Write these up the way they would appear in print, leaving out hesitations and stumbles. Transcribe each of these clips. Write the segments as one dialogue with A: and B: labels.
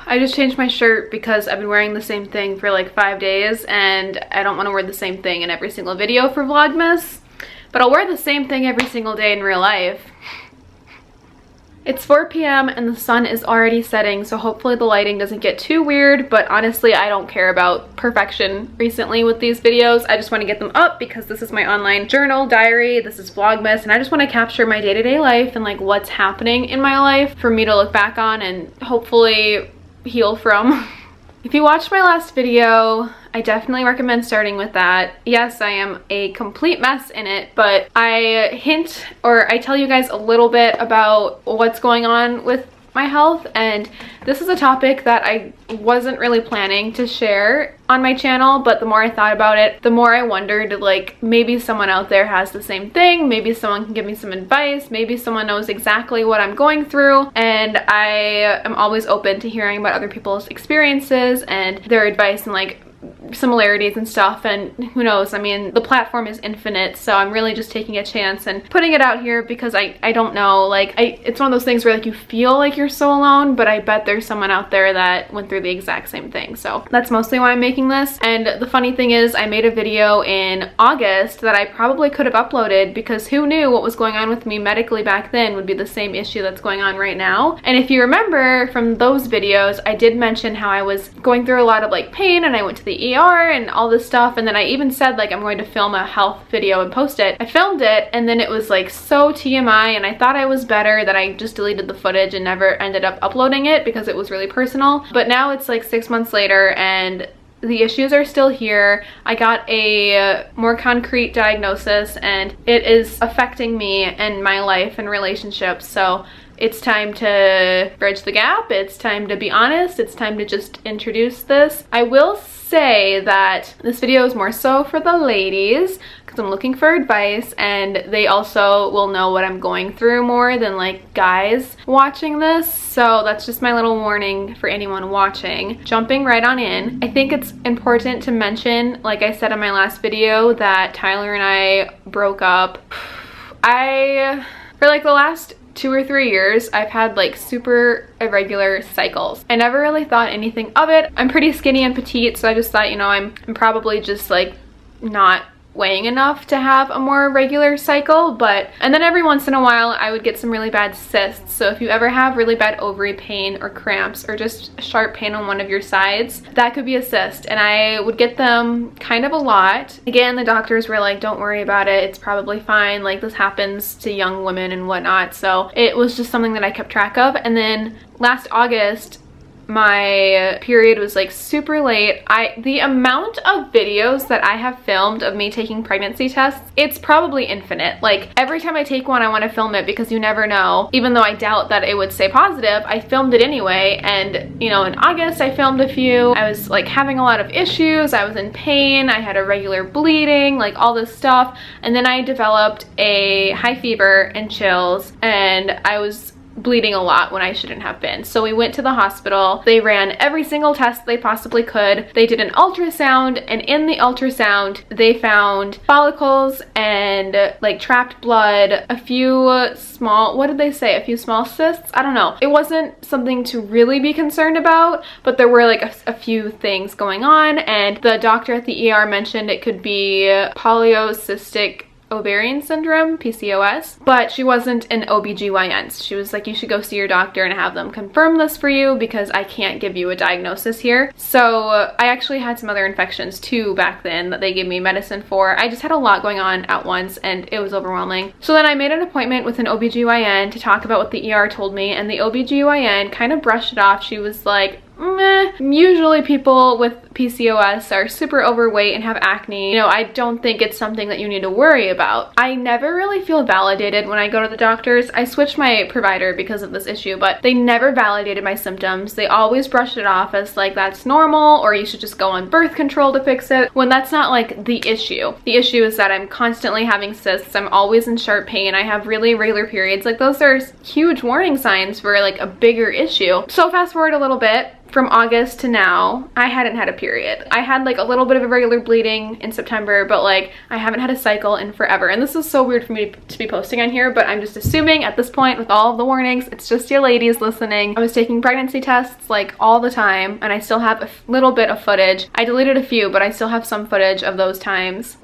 A: I just changed my shirt because I've been wearing the same thing for like 5 days and I don't want to wear the same thing in every single video for Vlogmas, but I'll wear the same thing every single day in real life. It's 4 p.m. and the sun is already setting, so hopefully the lighting doesn't get too weird, but honestly, I don't care about perfection recently with these videos. I just want to get them up because this is my online journal, diary, this is Vlogmas, and I just want to capture my day-to-day life and like what's happening in my life for me to look back on and hopefully heal from. If you watched my last video, I definitely recommend starting with that. Yes, I am a complete mess in it, but I hint or I tell you guys a little bit about what's going on with my health, and this is a topic that I wasn't really planning to share on my channel, but the more I thought about it, the more I wondered, like, maybe someone out there has the same thing, maybe someone can give me some advice, maybe someone knows exactly what I'm going through, and I am always open to hearing about other people's experiences and their advice and like similarities and stuff, and who knows, I mean, the platform is infinite, so I'm really just taking a chance and putting it out here because I don't know, like, it's one of those things where like you feel like you're so alone, but I bet there's someone out there that went through the exact same thing. So that's mostly why I'm making this. And the funny thing is, I made a video in August that I probably could have uploaded because who knew what was going on with me medically back then would be the same issue that's going on right now. And if you remember from those videos, I did mention how I was going through a lot of like pain and I went to the ER and all this stuff, and then I even said like I'm going to film a health video and post it. I filmed it and then it was like so TMI and I thought I was better that I just deleted the footage and never ended up uploading it because it was really personal. But now it's like 6 months later and the issues are still here. I got a more concrete diagnosis and it is affecting me and my life and relationships, so it's time to bridge the gap. It's time to be honest. It's time to just introduce this. I will say that this video is more so for the ladies because I'm looking for advice, and they also will know what I'm going through more than like guys watching this. So that's just my little warning for anyone watching. Jumping right on in, I think it's important to mention, like I said in my last video, that Tyler and I broke up. For like the last 2 or 3 years, I've had like super irregular cycles. I never really thought anything of it. I'm pretty skinny and petite, so I just thought, you know, I'm probably just like not weighing enough to have a more regular cycle. And then every once in a while I would get some really bad cysts. So if you ever have really bad ovary pain or cramps or just sharp pain on one of your sides, that could be a cyst, and I would get them kind of a lot. Again, the doctors were like, don't worry about it, it's probably fine, like this happens to young women and whatnot. So it was just something that I kept track of. And then last August, my period was like super late. The amount of videos that I have filmed of me taking pregnancy tests, it's probably infinite. Like every time I take one, I want to film it because you never know. Even though I doubt that it would say positive, I filmed it anyway. And you know, in August I filmed a few. I was like having a lot of issues. I was in pain. I had irregular bleeding, like all this stuff. And then I developed a high fever and chills, and I was bleeding a lot when I shouldn't have been. So we went to the hospital. They ran every single test they possibly could. They did an ultrasound, and in the ultrasound they found follicles and like trapped blood, a few small, what did they say? A few small cysts? I don't know. It wasn't something to really be concerned about, but there were like a few things going on, and the doctor at the ER mentioned it could be polycystic ovarian syndrome, PCOS, but she wasn't an OBGYN. She was like, you should go see your doctor and have them confirm this for you because I can't give you a diagnosis here. So I actually had some other infections too back then that they gave me medicine for. I just had a lot going on at once and it was overwhelming. So then I made an appointment with an OBGYN to talk about what the ER told me, and the OBGYN kind of brushed it off. She was like, meh, usually people with PCOS are super overweight and have acne. You know, I don't think it's something that you need to worry about. I never really feel validated when I go to the doctors. I switched my provider because of this issue, but they never validated my symptoms. They always brushed it off as like, that's normal, or you should just go on birth control to fix it, when that's not like the issue. The issue is that I'm constantly having cysts. I'm always in sharp pain. I have really irregular periods. Like those are huge warning signs for like a bigger issue. So fast forward a little bit. From August to now, I hadn't had a period period. I had like a little bit of irregular bleeding in September, but like I haven't had a cycle in forever. And this is so weird for me to be posting on here, but I'm just assuming at this point with all of the warnings, it's just you ladies listening. I was taking pregnancy tests like all the time, and I still have a little bit of footage. I deleted a few, but I still have some footage of those times.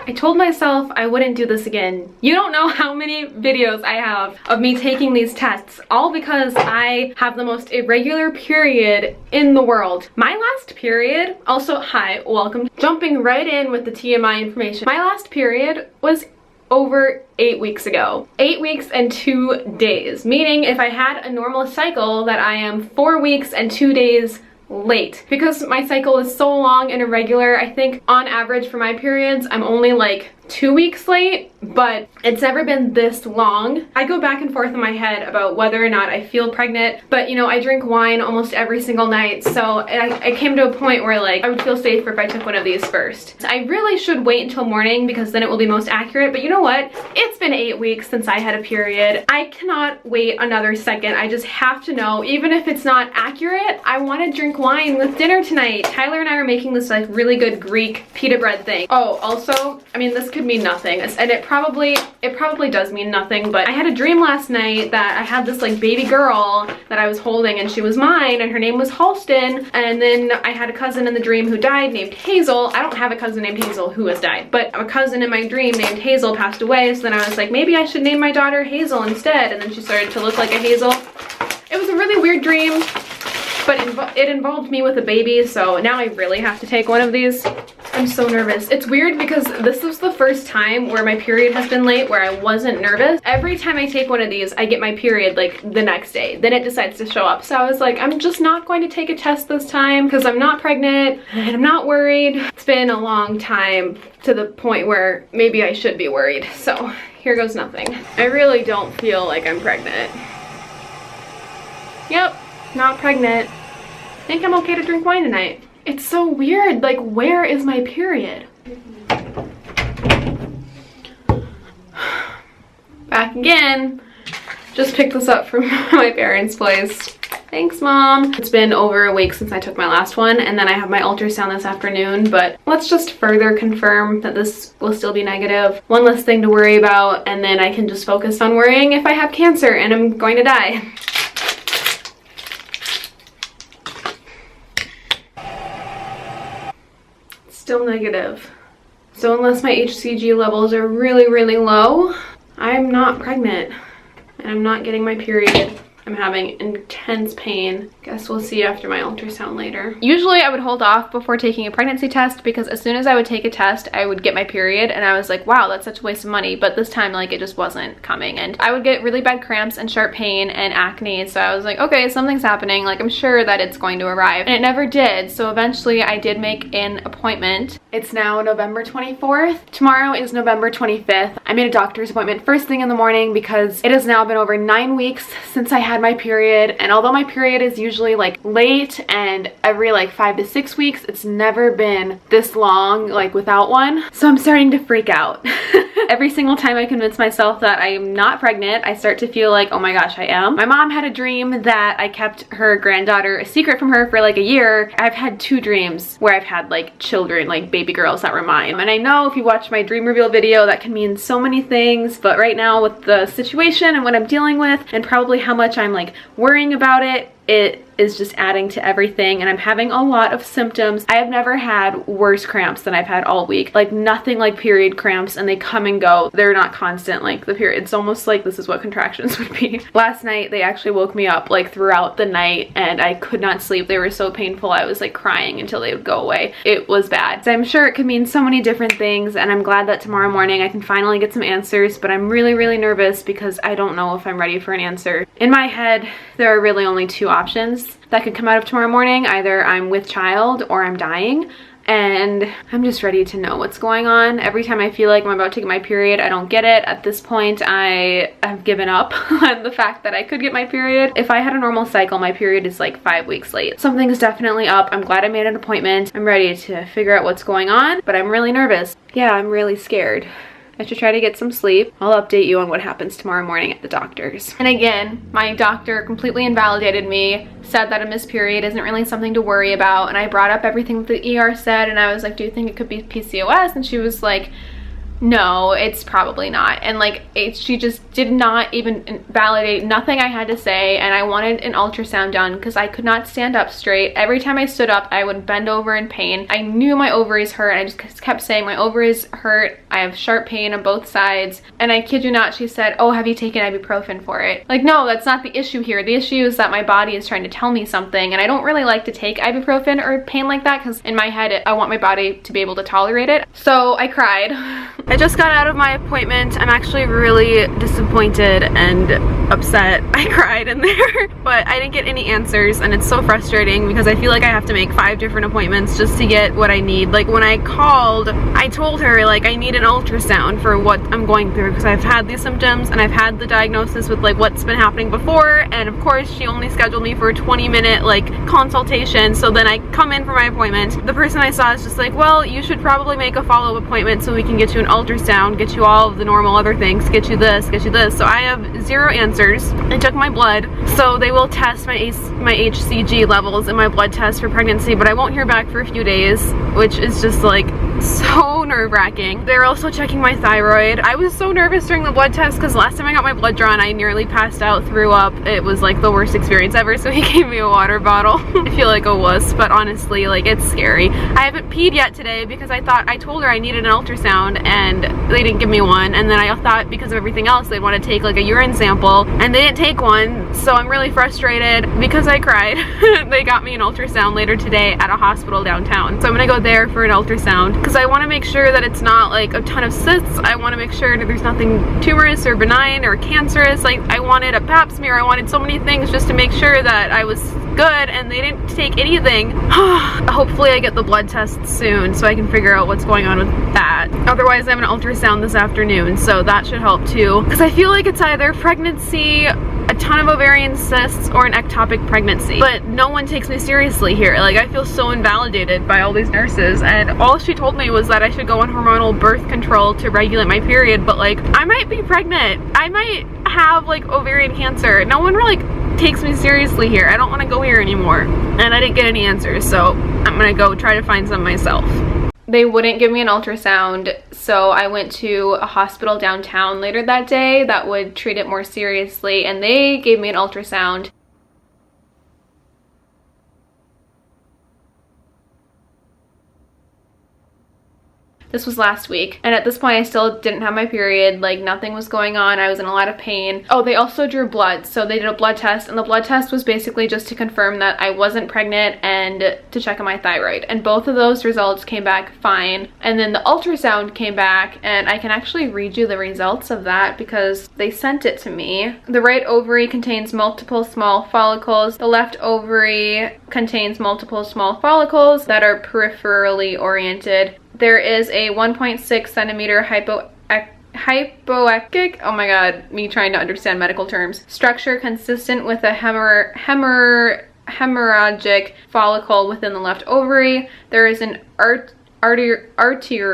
A: I told myself I wouldn't do this again. You don't know how many videos I have of me taking these tests, all because I have the most irregular period in the world. My last period, also, hi, welcome. Jumping right in with the TMI information. My last period was over 8 weeks ago. 8 weeks and 2 days, meaning if I had a normal cycle that I am 4 weeks and 2 days late. Because my cycle is so long and irregular, I think on average for my periods, I'm only like 2 weeks late, but it's never been this long. I go back and forth in my head about whether or not I feel pregnant, but you know, I drink wine almost every single night, so I came to a point where like I would feel safer if I took one of these first. I really should wait until morning because then it will be most accurate, but you know what? It's been 8 weeks since I had a period. I cannot wait another second. I just have to know, even if it's not accurate, I want to drink wine with dinner tonight. Tyler and I are making this like really good Greek pita bread thing. Oh, also, I mean, this could mean nothing, and it probably does mean nothing, but I had a dream last night that I had this like baby girl that I was holding, and she was mine, and her name was Halston, and then I had a cousin in the dream who died named Hazel. I don't have a cousin named Hazel who has died, but a cousin in my dream named Hazel passed away, so then I was like, maybe I should name my daughter Hazel instead, and then she started to look like a Hazel. It was a really weird dream, but it involved me with a baby, so now I really have to take one of these. I'm so nervous. It's weird because this was the first time where my period has been late where I wasn't nervous. Every time I take one of these, I get my period like the next day. Then it decides to show up. So I was like, I'm just not going to take a test this time because I'm not pregnant and I'm not worried. It's been a long time to the point where maybe I should be worried. So here goes nothing. I really don't feel like I'm pregnant. Yep, not pregnant. I think I'm okay to drink wine tonight. It's so weird, like where is my period? Back again. Just picked this up from my parents' place. Thanks, Mom. It's been over a week since I took my last one, and then I have my ultrasound this afternoon, but let's just further confirm that this will still be negative. One less thing to worry about, and then I can just focus on worrying if I have cancer and I'm going to die. Still negative. So unless my HCG levels are really, really low, I'm not pregnant and I'm not getting my period. I'm having intense pain. Guess we'll see after my ultrasound later. Usually I would hold off before taking a pregnancy test because as soon as I would take a test, I would get my period and I was like, wow, that's such a waste of money. But this time, like, it just wasn't coming. And I would get really bad cramps and sharp pain and acne. So I was like, okay, something's happening. Like, I'm sure that it's going to arrive. And it never did. So eventually I did make an appointment. It's now November 24th. Tomorrow is November 25th. I made a doctor's appointment first thing in the morning because it has now been over 9 weeks since I had my period, and although my period is usually like late and every like 5 to 6 weeks, it's never been this long like without one. So I'm starting to freak out. Every single time I convince myself that I am not pregnant, I start to feel like, oh my gosh, I am. My mom had a dream that I kept her granddaughter a secret from her for like a year. I've had 2 dreams where I've had like children, like baby girls that were mine. And I know if you watch my dream reveal video, that can mean so many things, but right now with the situation and what I'm dealing with and probably how much I'm like worrying about it, it is just adding to everything, and I'm having a lot of symptoms. I have never had worse cramps than I've had all week. Like nothing like period cramps, and they come and go. They're not constant like the period. It's almost like this is what contractions would be. Last night they actually woke me up like throughout the night and I could not sleep. They were so painful. I was like crying until they would go away. It was bad. So I'm sure it could mean so many different things, and I'm glad that tomorrow morning I can finally get some answers, but I'm really, really nervous because I don't know if I'm ready for an answer. In my head, there are really only 2 options that could come out of tomorrow morning. Either I'm with child or I'm dying, and I'm just ready to know what's going on. Every time I feel like I'm about to get my period, I don't get it. At this point, I have given up on the fact that I could get my period. If I had a normal cycle, my period is like 5 weeks late. Something's definitely up. I'm glad I made an appointment. I'm ready to figure out what's going on, but I'm really nervous. Yeah, I'm really scared. I should try to get some sleep. I'll update you on what happens tomorrow morning at the doctor's. And again, my doctor completely invalidated me, said that a missed period isn't really something to worry about, and I brought up everything the ER said, and I was like, do you think it could be PCOS? And she was like, no, it's probably not. And like, she just did not even validate nothing I had to say, and I wanted an ultrasound done because I could not stand up straight. Every time I stood up, I would bend over in pain. I knew my ovaries hurt, and I just kept saying my ovaries hurt. I have sharp pain on both sides. And I kid you not, she said, oh, have you taken ibuprofen for it? Like, no, that's not the issue here. The issue is that my body is trying to tell me something, and I don't really like to take ibuprofen or pain like that because in my head, I want my body to be able to tolerate it. So I cried. I just got out of my appointment. I'm actually really disappointed and upset. I cried in there, but I didn't get any answers, and it's so frustrating because I feel like I have to make 5 different appointments just to get what I need. Like, when I called, I told her like I need an ultrasound for what I'm going through because I've had these symptoms and I've had the diagnosis with like what's been happening before, and of course she only scheduled me for a 20-minute like consultation. So then I come in for my appointment. The person I saw is just like, well, you should probably make a follow-up appointment so we can get you an ultrasound, get you all of the normal other things, get you this, get you this. So I have 0 answers. They took my blood, so they will test my HCG levels in my blood test for pregnancy, but I won't hear back for a few days, which is just like so nerve-wracking. They're also checking my thyroid. I was so nervous during the blood test because last time I got my blood drawn, I nearly passed out, threw up. It was like the worst experience ever, so he gave me a water bottle. I feel like a wuss, but honestly, like, it's scary. I haven't peed yet today because I told her I needed an ultrasound and they didn't give me one, and then I thought because of everything else they'd want to take like a urine sample, and they didn't take one, so I'm really frustrated because I cried. They got me an ultrasound later today at a hospital downtown, so I'm gonna go there for an ultrasound because I want to make sure that it's not like a ton of cysts. I want to make sure that there's nothing tumorous or benign or cancerous. Like, I wanted a pap smear, I wanted so many things just to make sure that I was good, and they didn't take anything. Hopefully I get the blood test soon so I can figure out what's going on with that. Otherwise I have an ultrasound this afternoon, so that should help too, because I feel like it's either pregnancy, a ton of ovarian cysts, or an ectopic pregnancy, but no one takes me seriously here. Like, I feel so invalidated by all these nurses, and all she told me was that I should go on hormonal birth control to regulate my period, but like, I might be pregnant, I might have like ovarian cancer. No one really takes me seriously here. I don't want to go here anymore, and I didn't get any answers, so I'm gonna go try to find some myself. They wouldn't give me an ultrasound, so I went to a hospital downtown later that day that would treat it more seriously, and they gave me an ultrasound. This was last week, and at this point I still didn't have my period. Like, nothing was going on. I was in a lot of pain. Oh, they also drew blood, so they did a blood test, and the blood test was basically just to confirm that I wasn't pregnant and to check on my thyroid, and both of those results came back fine. And then the ultrasound came back, and I can actually read you the results of that because they sent it to me. The right ovary contains multiple small follicles. The left ovary contains multiple small follicles that are peripherally oriented. There is a 1.6 centimeter hypoechoic, oh my god, me trying to understand medical terms, structure consistent with a hemorrhagic follicle within the left ovary. There is an arterial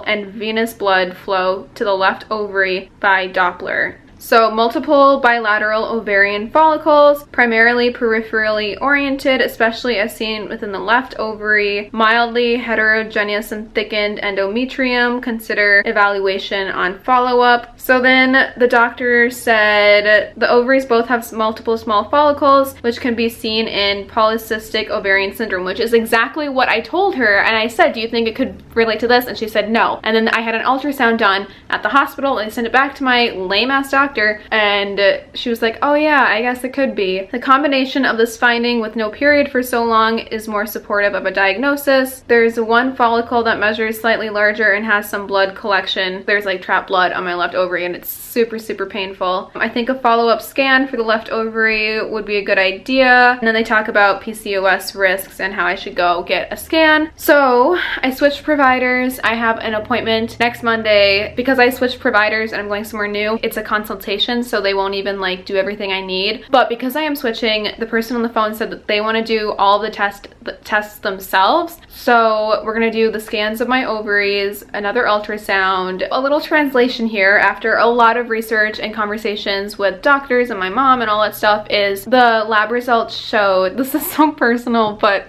A: and venous blood flow to the left ovary by Doppler. So multiple bilateral ovarian follicles, primarily peripherally oriented, especially as seen within the left ovary, mildly heterogeneous and thickened endometrium. Consider evaluation on follow-up. So then the doctor said the ovaries both have multiple small follicles, which can be seen in polycystic ovarian syndrome, which is exactly what I told her. And I said, do you think it could relate to this? And she said no. And then I had an ultrasound done at the hospital, and I sent it back to my lame-ass doctor, and she was like, oh yeah, I guess it could be. The combination of this finding with no period for so long is more supportive of a diagnosis. There's one follicle that measures slightly larger and has some blood collection. There's like trapped blood on my left ovary, and it's super painful. I think a follow-up scan for the left ovary would be a good idea. And then they talk about PCOS risks and how I should go get a scan. So I switched providers. I have an appointment next Monday. Because I switched providers and I'm going somewhere new, it's a consultation consultation, so they won't even like do everything I need. But because I am switching, the person on the phone said that they want to do all the tests themselves. So we're gonna do the scans of my ovaries, another ultrasound. A little translation here after a lot of research and conversations with doctors and my mom and all that stuff is the lab results showed, this is so personal, but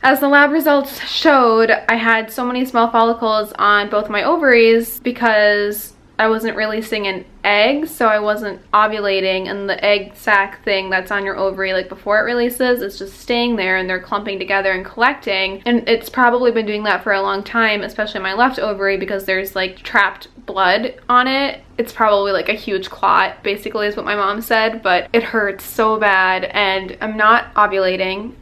A: as the lab results showed, I had so many small follicles on both my ovaries because I wasn't releasing an egg, so I wasn't ovulating, and the egg sac thing that's on your ovary like before it releases is just staying there and they're clumping together and collecting, and it's probably been doing that for a long time, especially my left ovary, because there's like trapped blood on it. It's probably like a huge clot, basically is what my mom said, but it hurts so bad and I'm not ovulating.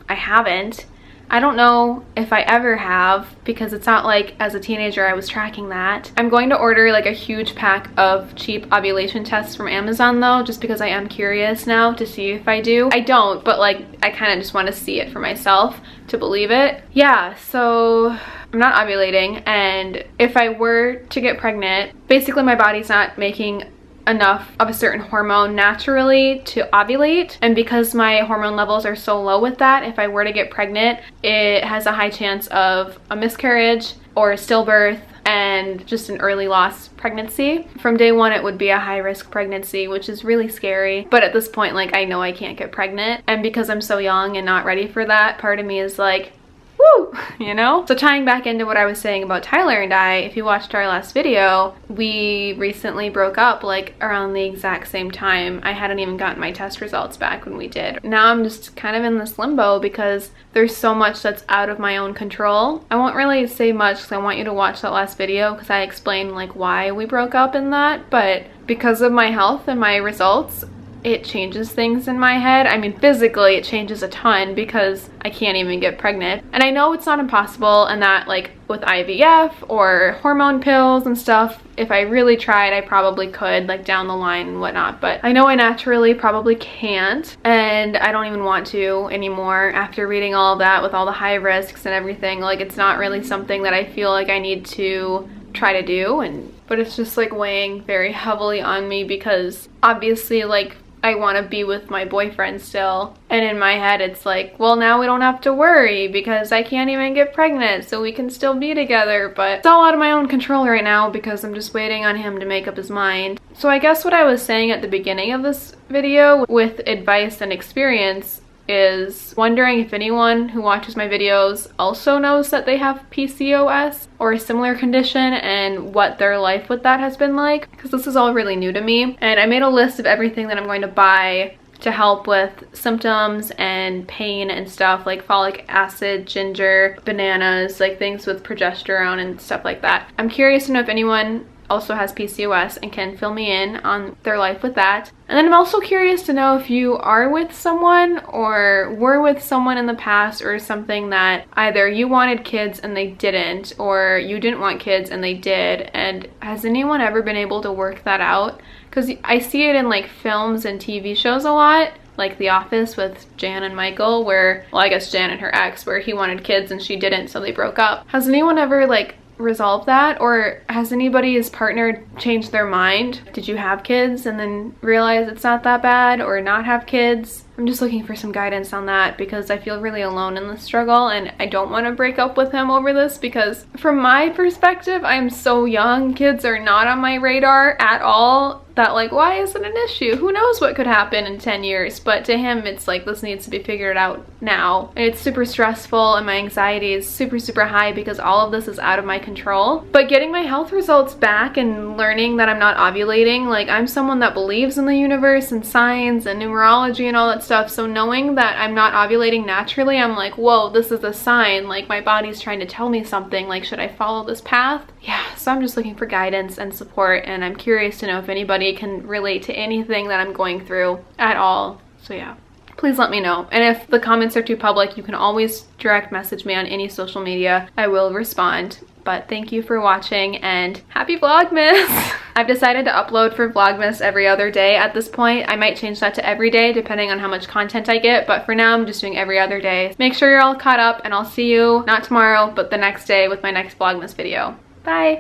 A: I haven't. I don't know if I ever have, because it's not like as a teenager I was tracking that. I'm going to order like a huge pack of cheap ovulation tests from Amazon though, just because I am curious now to see if I do. I don't, but like I kind of just want to see it for myself to believe it. Yeah, so I'm not ovulating, and if I were to get pregnant, basically my body's not making enough of a certain hormone naturally to ovulate, and because my hormone levels are so low with that, if I were to get pregnant, it has a high chance of a miscarriage or a stillbirth and just an early loss pregnancy. From day one, it would be a high-risk pregnancy, which is really scary, but at this point, like, I know I can't get pregnant, and because I'm so young and not ready for that, part of me is like, woo, you know? So tying back into what I was saying about Tyler and I, if you watched our last video, we recently broke up like around the exact same time. I hadn't even gotten my test results back when we did. Now I'm just kind of in this limbo because there's so much that's out of my own control. I won't really say much because I want you to watch that last video because I explained like why we broke up in that, but because of my health and my results, it changes things in my head. I mean, physically it changes a ton because I can't even get pregnant. And I know it's not impossible, and that like with IVF or hormone pills and stuff, if I really tried, I probably could, like down the line and whatnot. But I know I naturally probably can't, and I don't even want to anymore after reading all of that with all the high risks and everything. Like, it's not really something that I feel like I need to try to do, but it's just like weighing very heavily on me because obviously like I want to be with my boyfriend still, and in my head it's like, well, now we don't have to worry because I can't even get pregnant, so we can still be together. But it's all out of my own control right now because I'm just waiting on him to make up his mind. So I guess what I was saying at the beginning of this video with advice and experience is wondering if anyone who watches my videos also knows that they have PCOS or a similar condition and what their life with that has been like, because this is all really new to me. And I made a list of everything that I'm going to buy to help with symptoms and pain and stuff, like folic acid, ginger, bananas, like things with progesterone and stuff like that. I'm curious to know if anyone also has PCOS and can fill me in on their life with that. And then I'm also curious to know if you are with someone or were with someone in the past, or something that either you wanted kids and they didn't, or you didn't want kids and they did, and has anyone ever been able to work that out? Because I see it in like films and TV shows a lot, like The Office with Jan and Michael, where, well, I guess Jan and her ex, where he wanted kids and she didn't, so they broke up. Has anyone ever like resolve that, or has anybody's partner changed their mind? Did you have kids and then realize it's not that bad, or not have kids? I'm just looking for some guidance on that because I feel really alone in this struggle, and I don't want to break up with him over this because from my perspective, I'm so young. Kids are not on my radar at all. That like, why is it an issue? Who knows what could happen in 10 years? But to him, it's like, this needs to be figured out now. And it's super stressful, and my anxiety is super, super high because all of this is out of my control. But getting my health results back and learning that I'm not ovulating, like, I'm someone that believes in the universe and science and numerology and all that stuff. So knowing that I'm not ovulating naturally, I'm like, whoa, this is a sign. Like, my body's trying to tell me something. Like, should I follow this path? Yeah, so I'm just looking for guidance and support, and I'm curious to know if anybody can relate to anything that I'm going through at all. So yeah, please let me know. And if the comments are too public, you can always direct message me on any social media. I will respond. But thank you for watching, and happy Vlogmas! I've decided to upload for Vlogmas every other day at this point. I might change that to every day depending on how much content I get, but for now I'm just doing every other day. Make sure you're all caught up, and I'll see you not tomorrow, but the next day with my next Vlogmas video. Bye!